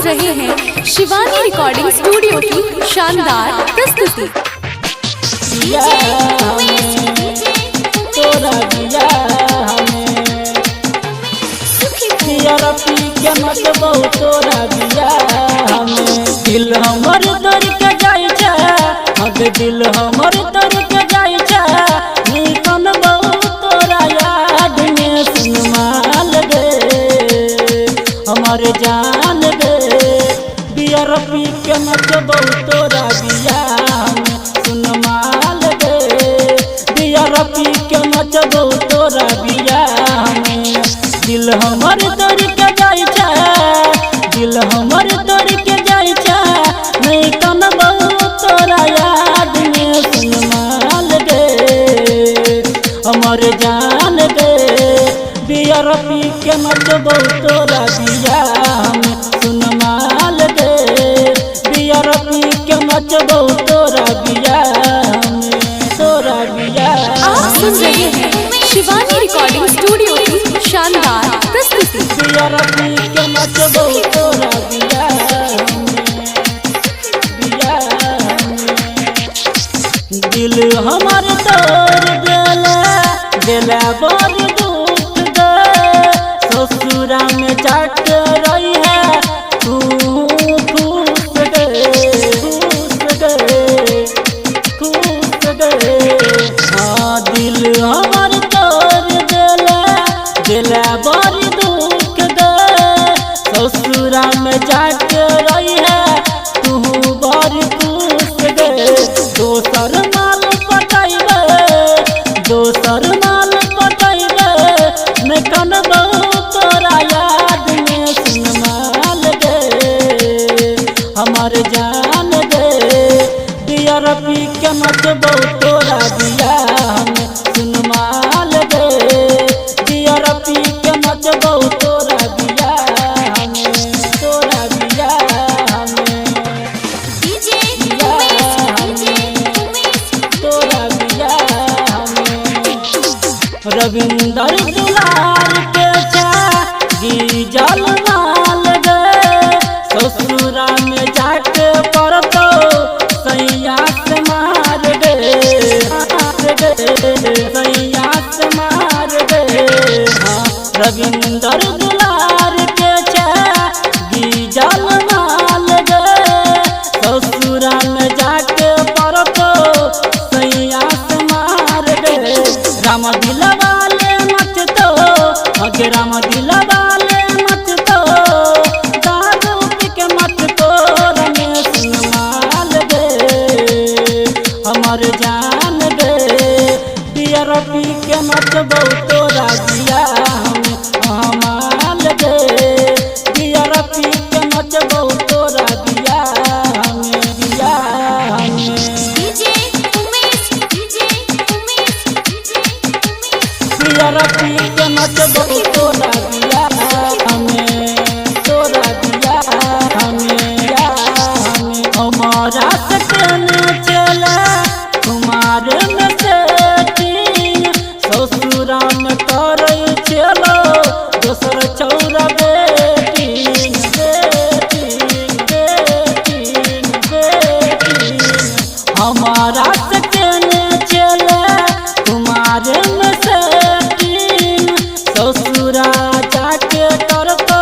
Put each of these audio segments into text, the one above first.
रहे हैं Shivani recording studio की शानदार प्रस्तुति। तोरा दिया के मत बहु तोरा दिया हमें दिल हमर दर के जाय छै, हद दिल हमर दर के जाय छै, निकन बहु तोरा याद में सुनमाल गे हमर जान गे बियर पी के मत बहु तोरा दिया हमें सुनमाल गे बियर पी के मत बहु तोरा दिया हमें दिल हमर दर के जाय छै, दिल हमर दर के जाय छै, नहीं कन बहु तोरा याद में सुनमाल गे हमर जान गे बियर पी के मत बहु तोरा दिया हमें सुनमाल गे बियर पी के मत बहु तोरा दिया हमें तोरा दिया। आप सुन रहे हैं शिवानी रिकॉर्डिंग स्टूडियो की शानदार प्रस्तुति। बियर पी के मत बहु तोरा दिया दिया दिल हमर तोड़ देला देला बड़ दुख दे ससुरा में जाट रही है तू खुश गे हाँ दिल हमर तोड़ देला बड़ दुख दे ससुरा में जाट रही है तू बड़ खुश गे दोसर माल पटैबे दोसर माल पटैबे मैं कन बहु तोरा याद में सुनमाल गे हमर जान गे बियर पी के मत बहु तोरा दिया हमें सुनमाल गे बियर पी के मत बहु तोरा दिया हमें तोरा दिया हमें तोरा दिया हमें रविंदर दुलार के गीजल माल गे ससुरा में जाके पड़तो सैया से मार गे सैया से मार गे हाँ रविंदर दुलार के गीजल माल गे ससुरा में जाके पड़तो सैया से मार गे राम दिलवाले मत तो अगे राम दिलवाले मत तो दारू पी के मत तो रमेश सुनमाल गे हमर जान गे बियर पी के मत बहु तोरा दिया हमें हमाल गे बियर पी के मत बहु तोरा दिया हमें दिया हमें बियर पी के मत बहु तोरा दिया हमें तोरा दिया हमें हमारा सकन चला तुम्हारे में सेटिंग ससुरा में करे चलो दोसर चौरा बेटिंग बेटिंग बेटिंग बेटिंग हमारा सकन चला तुम्हारे में सेटिंग ससुरा जाके करतो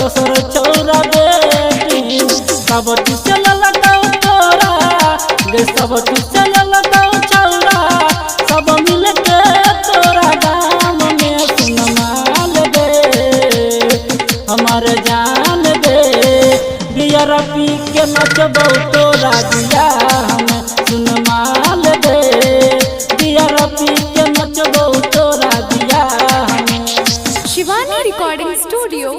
दोसर चौरा बेटिंग सब चल लगाओ तोरा गे सब चल लगाओ चौरा सब मिल के तोरा गाम में सुनमाल गे हमर जान गे बियर पी के मत बहु तोरा दिया हमें सुनमाल गे बियर पी के मत बहु तोरा दिया हमें। Shivani recording studio